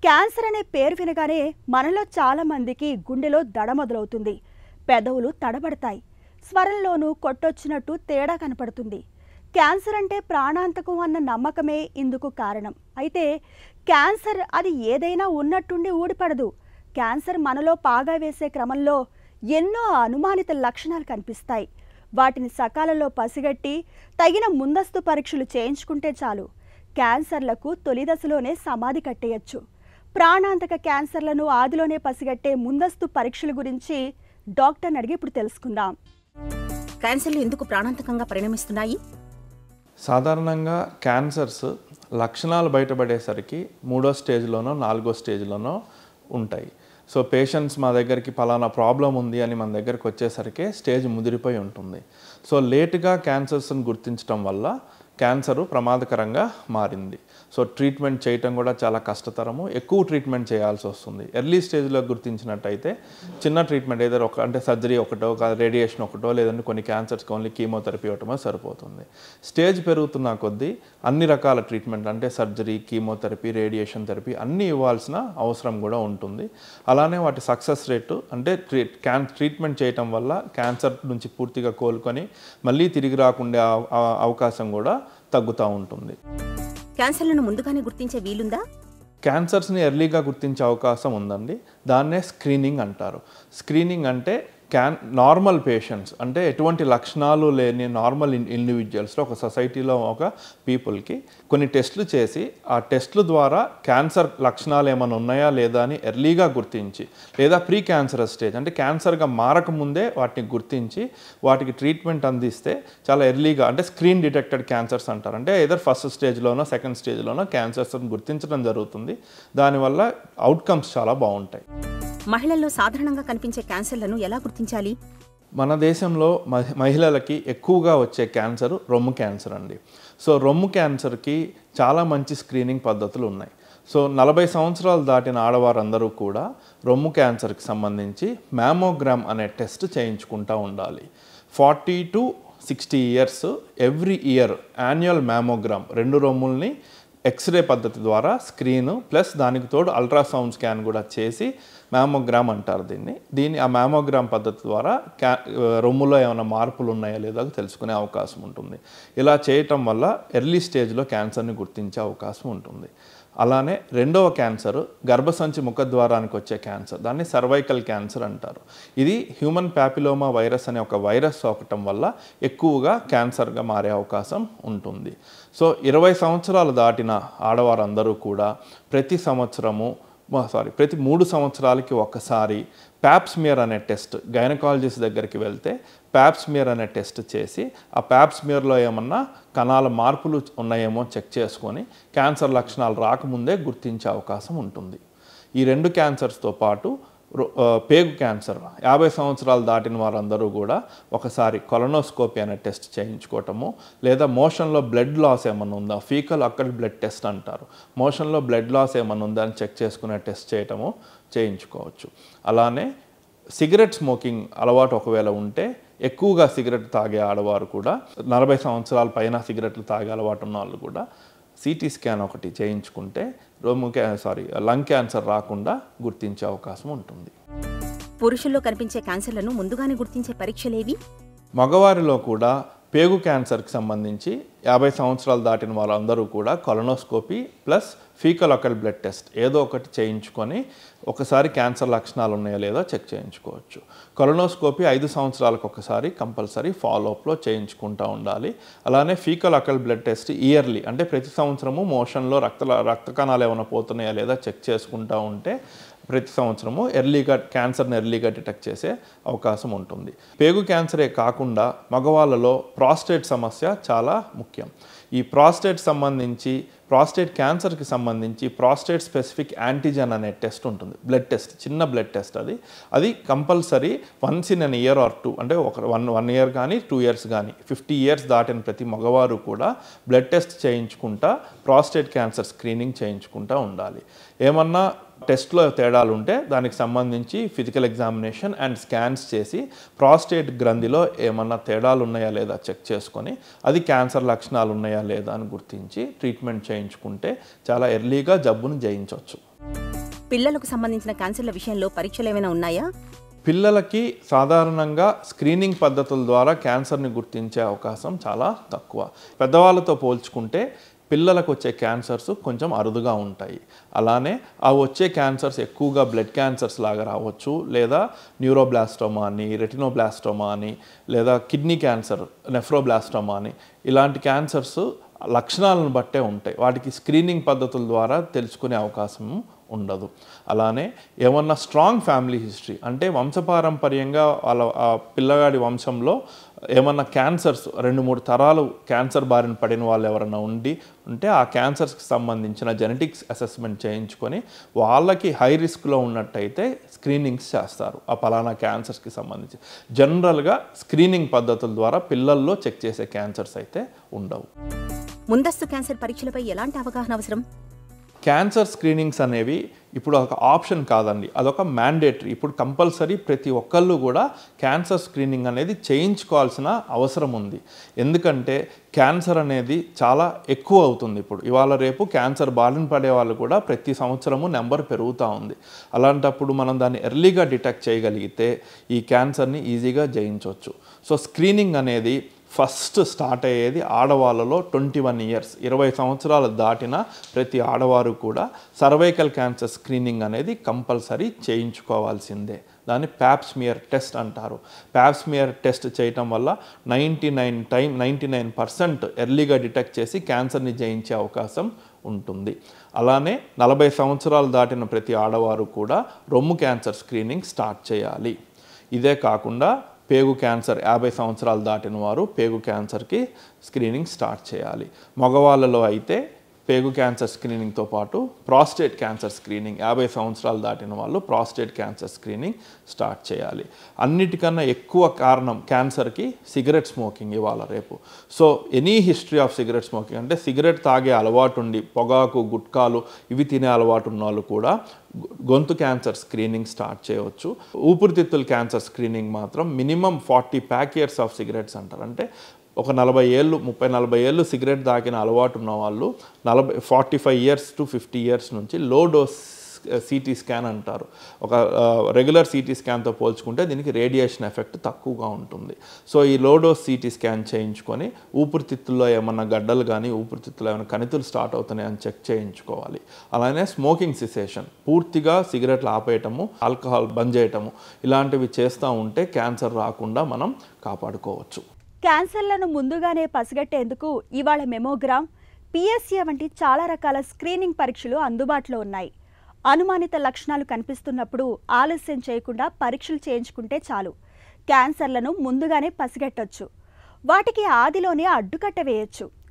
Cancer అనే పేరు వినగానే మనలో చాలా మందికి గుండెలో దడ మొదలవుతుంది. పెదవులు తడబడతాయి. స్వరంలోనూ కొట్టొచ్చినట్టు తేడా కనపడుతుంది. క్యాన్సర్ అంటే ప్రాణాంతకం అన్న నమ్మకమే ఇందుకు కారణం. అయితే క్యాన్సర్ అది ఏదైనా ఉన్నట్టుండి ఊడిపడదు. క్యాన్సర్ మనలో పాగా వేసే క్రమంలో ఎన్నో అనుమానిత లక్షణాలు కనిపిస్తాయి. వాటిని సకాలంలో పసిగట్టి తగిన ముందస్తు పరీక్షలు చేయించుకుంటే చాలు క్యాన్సర్లకు తొలి దశలోనే సమాధి కట్టేయచ్చు. ప్రాణాంతక క్యాన్సర్లను ఆదిలోనే పసిగట్టే ముందస్తు పరీక్షల గురించి డాక్టర్ని అడిగి ఇప్పుడు తెలుసుకుందాం. క్యాన్సర్లు ఎందుకు ప్రాణాంతకంగా పరిణమిస్తున్నాయి? సాధారణంగా క్యాన్సర్స్ లక్షణాలు బయటపడేసరికి 3వ స్టేజ్లోనో 4వ స్టేజ్లోనో ఉంటాయి. సో పేషెంట్స్ మా దగ్గరికి పలానా ప్రాబ్లం ఉంది అని మన దగ్గరికి వచ్చేసరికి స్టేజ్ ముదిరిపోయి ఉంటుంది. సో లేటుగా క్యాన్సర్స్ని గుర్తించడం వల్ల క్యాన్సరు ప్రమాదకరంగా మారింది. సో ట్రీట్మెంట్ చేయటం కూడా చాలా కష్టతరము, ఎక్కువ ట్రీట్మెంట్ చేయాల్సి వస్తుంది. ఎర్లీ స్టేజ్లో గుర్తించినట్టయితే చిన్న ట్రీట్మెంట్ ఏదో అంటే సర్జరీ ఒకటో రేడియేషన్ ఒకటో లేదంటే కొన్ని క్యాన్సర్స్కి ఓన్లీ కీమోథెరపీ ఒకటో సరిపోతుంది. స్టేజ్ పెరుగుతున్న కొద్దీ అన్ని రకాల ట్రీట్మెంట్ అంటే సర్జరీ, కీమోథెరపీ, రేడియేషన్ థెరపీ అన్నీ ఇవ్వాల్సిన అవసరం కూడా ఉంటుంది. అలానే వాటి సక్సెస్ రేటు అంటే ట్రీట్మెంట్ చేయటం వల్ల క్యాన్సర్ నుంచి పూర్తిగా కోలుకొని మళ్ళీ తిరిగి రాకుండా అవకాశం కూడా తగ్గుతూ ఉంటుంది. క్యాన్సర్లను ముందుగానే గుర్తించే వీలుందా? క్యాన్సర్స్ని ఎర్లీగా గుర్తించే అవకాశం ఉందండి. దాన్నే స్క్రీనింగ్ అంటారు. స్క్రీనింగ్ అంటే నార్మల్ పేషెంట్స్ అంటే ఎటువంటి లక్షణాలు లేని నార్మల్ ఇండివిజువల్స్లో ఒక సొసైటీలో ఒక పీపుల్కి కొన్ని టెస్టులు చేసి ఆ టెస్టుల ద్వారా క్యాన్సర్ లక్షణాలు ఏమైనా ఉన్నాయా లేదా అని ఎర్లీగా గుర్తించి లేదా ప్రీ క్యాన్సరస్ స్టేజ్ అంటే క్యాన్సర్గా మారకముందే వాటిని గుర్తించి వాటికి ట్రీట్మెంట్ అందిస్తే చాలా ఎర్లీగా అంటే స్క్రీన్ డిటెక్టెడ్ క్యాన్సర్స్ అంటారు. అంటే ఏదర్ ఫస్ట్ స్టేజ్లోనో సెకండ్ స్టేజ్లోనో క్యాన్సర్స్ని గుర్తించడం జరుగుతుంది. దానివల్ల అవుట్కమ్స్ చాలా బాగుంటాయి. మహిళల్లో సాధారణంగా కనిపించే క్యాన్సర్లను ఎలా గుర్తించాలి? మన దేశంలో మహిళలకి ఎక్కువగా వచ్చే క్యాన్సర్ రొమ్ము క్యాన్సర్ అండి. సో రొమ్ము క్యాన్సర్కి చాలా మంచి స్క్రీనింగ్ పద్ధతులు ఉన్నాయి. సో 40 సంవత్సరాలు దాటిన ఆడవారందరూ కూడా రొమ్ము క్యాన్సర్కి సంబంధించి మ్యామోగ్రామ్ అనే టెస్ట్ చేయించుకుంటూ ఉండాలి. 40 to 60 years every year annual mammogram 2 రొమ్ముల్ని ఎక్స్రే పద్ధతి ద్వారా స్క్రీను ప్లస్ దానికి తోడు అల్ట్రాసౌండ్ స్కాన్ కూడా చేసి మ్యామోగ్రామ్ అంటారు దీన్ని ఆ మ్యామోగ్రామ్ పద్ధతి ద్వారా రొమ్ములో ఏమైనా మార్పులు ఉన్నాయా లేదా తెలుసుకునే అవకాశం ఉంటుంది. ఇలా చేయటం వల్ల ఎర్లీ స్టేజ్లో క్యాన్సర్ని గుర్తించే అవకాశం ఉంటుంది. అలానే రెండవ క్యాన్సర్ గర్భసంచి ముఖద్వారానికి వచ్చే క్యాన్సర్, దాన్ని సర్వైకల్ క్యాన్సర్ అంటారు. ఇది హ్యూమన్ ప్యాపిలోమా వైరస్ అనే ఒక వైరస్ సోకటం వల్ల ఎక్కువగా క్యాన్సర్గా మారే అవకాశం ఉంటుంది. సో 20 సంవత్సరాలు దాటిన ఆడవారందరూ కూడా ప్రతి 3 సంవత్సరాలకి ఒకసారి ప్యాప్స్మియర్ అనే టెస్ట్ గైనకాలజిస్ట్ దగ్గరికి వెళ్తే ప్యాప్స్మియర్ అనే టెస్ట్ చేసి ఆ ప్యాప్స్మియర్లో ఏమన్నా కణాల మార్పులు ఉన్నాయేమో చెక్ చేసుకొని క్యాన్సర్ లక్షణాలు రాకముందే గుర్తించే అవకాశం ఉంటుంది. ఈ 2 క్యాన్సర్స్తో పాటు పేగు క్యాన్సర్ 50 సంవత్సరాలు దాటిన వారందరూ కూడా ఒకసారి కొలనోస్కోపీ అనే టెస్ట్ చేయించుకోవటము లేదా మోషన్లో బ్లడ్ లాస్ ఏమన్నా ఉందా ఫీకల్ అక్కల్ బ్లడ్ టెస్ట్ అంటారు. మోషన్లో బ్లడ్ లాస్ ఏమన్నా ఉందా అని చెక్ చేసుకునే టెస్ట్ చేయటము చేయించుకోవచ్చు. అలానే సిగరెట్ స్మోకింగ్ అలవాటు ఒకవేళ ఉంటే ఎక్కువగా సిగరెట్ తాగే ఆడవారు కూడా 40 సంవత్సరాల పైన సిగరెట్లు తాగే అలవాటు ఉన్న వాళ్ళు కూడా సిటీ స్కాన్ ఒకటి చేయించుకుంటే లంగ్ క్యాన్సర్ రాకుండా గుర్తించే అవకాశం ఉంటుంది. పురుషుల్లో కనిపించే క్యాన్సర్లను ముందుగానే గుర్తించే పరీక్షలేవి? మగవారిలో కూడా పేగు క్యాన్సర్కి సంబంధించి 50 సంవత్సరాలు దాటిన వాళ్ళందరూ కూడా colonoscopy plus faecal Akal blood test ఏదో ఒకటి చేయించుకొని ఒకసారి క్యాన్సర్ లక్షణాలు ఉన్నాయో లేదో చెక్ చేయించుకోవచ్చు. కొలనోస్కోపీ 5 సంవత్సరాలకు ఒకసారి కంపల్సరీ ఫాలోఅప్లో చేయించుకుంటూ ఉండాలి. అలానే faecal Akal blood test yearly అంటే ప్రతి సంవత్సరము మోషన్లో రక్త కణాలు ఏమైనా పోతున్నాయా లేదా చెక్ చేసుకుంటూ ఉంటే ప్రతి సంవత్సరము క్యాన్సర్ని ఎర్లీగా డిటెక్ట్ చేసే అవకాశం ఉంటుంది. పేగు క్యాన్సరే కాకుండా మగవాళ్ళలో ప్రాస్టేట్ సమస్య చాలా ముఖ్యం. ఈ ప్రాస్టేట్ క్యాన్సర్కి సంబంధించి ప్రాస్టేట్ స్పెసిఫిక్ యాంటీజెన్ అనే టెస్ట్ ఉంటుంది. బ్లడ్ టెస్ట్, చిన్న బ్లడ్ టెస్ట్ అది compulsory once in an year are 2 అంటే వన్ ఇయర్ కానీ 2 ఇయర్స్ కానీ 50 ఇయర్స్ దాటిన ప్రతి మగవారు కూడా బ్లడ్ టెస్ట్ చేయించుకుంటా ప్రాస్టేట్ క్యాన్సర్ స్క్రీనింగ్ చేయించుకుంటూ ఉండాలి. ఏమన్నా టెస్ట్లో తేడాలు ఉంటే దానికి సంబంధించి ఫిజికల్ ఎగ్జామినేషన్ అండ్ స్కాన్స్ చేసి ప్రాస్టేట్ గ్రంథిలో ఏమన్నా తేడాలు ఉన్నాయా లేదా చెక్ చేసుకొని అది క్యాన్సర్ లక్షణాలు ఉన్నాయా లేదా అని గుర్తించి ట్రీట్మెంట్ చేయించుకుంటే చాలా ఎర్లీగా జబ్బును జయించవచ్చు. పిల్లలకు సంబంధించిన క్యాన్సర్ల విషయంలో పరీక్షలు ఏమైనా ఉన్నాయా? పిల్లలకి సాధారణంగా స్క్రీనింగ్ పద్ధతుల ద్వారా క్యాన్సర్ని గుర్తించే అవకాశం చాలా తక్కువ. పెద్దవాళ్ళతో పోల్చుకుంటే పిల్లలకు వచ్చే క్యాన్సర్స్ కొంచెం అరుదుగా ఉంటాయి. అలానే ఆ వచ్చే క్యాన్సర్స్ ఎక్కువగా బ్లడ్ క్యాన్సర్స్ లాగా రావచ్చు, లేదా న్యూరోబ్లాస్టోమా అని, రెటినోబ్లాస్టోమా అని, లేదా కిడ్నీ క్యాన్సర్ నెఫ్రోబ్లాస్టోమా అని, ఇలాంటి క్యాన్సర్స్ లక్షణాలను బట్టే ఉంటాయి. వాటికి స్క్రీనింగ్ పద్ధతుల ద్వారా తెలుసుకునే అవకాశం ఉండదు. అలానే ఏమన్నా స్ట్రాంగ్ ఫ్యామిలీ హిస్టరీ అంటే వంశపారంపర్యంగా వాళ్ళ పిల్లగాడి వంశంలో ఏమన్నా క్యాన్సర్స్ 2-3 తరాలు క్యాన్సర్ బారిన పడిన వాళ్ళు ఎవరైనా ఉంటే ఆ క్యాన్సర్స్కి సంబంధించిన జెనెటిక్స్ అసెస్మెంట్ చేయించుకొని వాళ్ళకి హై రిస్క్లో ఉన్నట్టయితే స్క్రీనింగ్స్ చేస్తారు ఆ పలానా క్యాన్సర్స్కి సంబంధించి. జనరల్గా స్క్రీనింగ్ పద్ధతుల ద్వారా పిల్లల్లో చెక్ చేసే క్యాన్సర్స్ అయితే ఉండవు. ముందస్తు క్యాన్సర్ పరీక్షలపై ఎలాంటి అవగాహన అవసరం? క్యాన్సర్ స్క్రీనింగ్స్ అనేవి ఇప్పుడు ఒక ఆప్షన్ కాదండి, అదొక మ్యాండేటరీ. ఇప్పుడు కంపల్సరీ ప్రతి ఒక్కళ్ళు కూడా క్యాన్సర్ స్క్రీనింగ్ అనేది చేయించుకోవాల్సిన అవసరం ఉంది. ఎందుకంటే క్యాన్సర్ అనేది చాలా ఎక్కువ అవుతుంది. ఇప్పుడు ఇవాళ రేపు క్యాన్సర్ బారిన పడే వాళ్ళు కూడా ప్రతి సంవత్సరము నెంబర్ పెరుగుతూ ఉంది. అలాంటప్పుడు మనం దాన్ని ఎర్లీగా డిటెక్ట్ చేయగలిగితే ఈ క్యాన్సర్ని ఈజీగా జయించవచ్చు. సో స్క్రీనింగ్ అనేది ఫస్ట్ స్టార్ట్ అయ్యేది ఆడవాళ్ళలో 21 ఇయర్స్ 20 సంవత్సరాలు దాటిన ప్రతి ఆడవారు కూడా సర్వైకల్ క్యాన్సర్ స్క్రీనింగ్ అనేది కంపల్సరీ చేయించుకోవాల్సిందే. దాన్ని ప్యాప్స్మియర్ టెస్ట్ అంటారు. ప్యాప్స్మియర్ టెస్ట్ చేయటం వల్ల 99% ఎర్లీగా డిటెక్ట్ చేసి క్యాన్సర్ని జయించే అవకాశం ఉంటుంది. అలానే 40 సంవత్సరాలు దాటిన ప్రతి ఆడవారు కూడా రొమ్ము క్యాన్సర్ స్క్రీనింగ్ స్టార్ట్ చేయాలి. ఇదే కాకుండా పేగు క్యాన్సర్ 50 సంవత్సరాలు దాటిన వారు పేగు క్యాన్సర్కి స్క్రీనింగ్ స్టార్ట్ చేయాలి. మగవాళ్ళలో అయితే పేగు క్యాన్సర్ స్క్రీనింగ్తో పాటు ప్రాస్టేట్ క్యాన్సర్ స్క్రీనింగ్ 50 సంవత్సరాలు దాటిన వాళ్ళు ప్రాస్టేట్ క్యాన్సర్ స్క్రీనింగ్ స్టార్ట్ చేయాలి. అన్నిటికన్నా ఎక్కువ కారణం క్యాన్సర్కి సిగరెట్ స్మోకింగ్ ఇవాళ రేపు. So any history of cigarette smoking అంటే సిగరెట్ తాగే అలవాటు ఉండి పొగాకు గుట్కాలు ఇవి తినే అలవాటు ఉన్న వాళ్ళు కూడా గొంతు క్యాన్సర్ స్క్రీనింగ్ స్టార్ట్ చేయవచ్చు. ఊపిరితిత్తుల క్యాన్సర్ స్క్రీనింగ్ మాత్రం minimum 40 pack years of cigarettes అంటారు. అంటే ఒక 40 ఏళ్ళు 30-40 ఏళ్ళు సిగరెట్ తాకిన అలవాటు ఉన్న వాళ్ళు 45 ఇయర్స్ టు 50 ఇయర్స్ నుంచి లో డోస్ సిటీ స్కాన్ అంటారు. ఒక రెగ్యులర్ సిటీ స్కాన్తో పోల్చుకుంటే దీనికి రేడియేషన్ ఎఫెక్ట్ తక్కువగా ఉంటుంది. సో ఈ లో డోస్ సిటీ స్కాన్ చేయించుకొని ఊపిరితిత్తుల్లో ఏమన్నా గడ్డలు కానీ ఊపిరితిత్తుల్లో ఏమైనా కణితులు స్టార్ట్ అవుతున్నాయని చెక్ చేయించుకోవాలి. అలానే స్మోకింగ్ సిసేషన్ పూర్తిగా సిగరెట్లు ఆపేయటము, ఆల్కహాల్ బంద్ చేయటము ఇలాంటివి చేస్తూ ఉంటే క్యాన్సర్ రాకుండా మనం కాపాడుకోవచ్చు. క్యాన్సర్లను ముందుగానే పసిగట్టేందుకు ఇవాళ మెమోగ్రామ్, పిఎస్ఏ వంటి చాలా రకాల స్క్రీనింగ్ పరీక్షలు అందుబాటులో ఉన్నాయి. అనుమానిత లక్షణాలు కనిపిస్తున్నప్పుడు ఆలస్యం చేయకుండా పరీక్షలు చేయించుకుంటే చాలు. క్యాన్సర్లను ముందుగానే పసిగట్టొచ్చు. వాటికి ఆదిలోనే అడ్డుకట్ట వేయొచ్చు.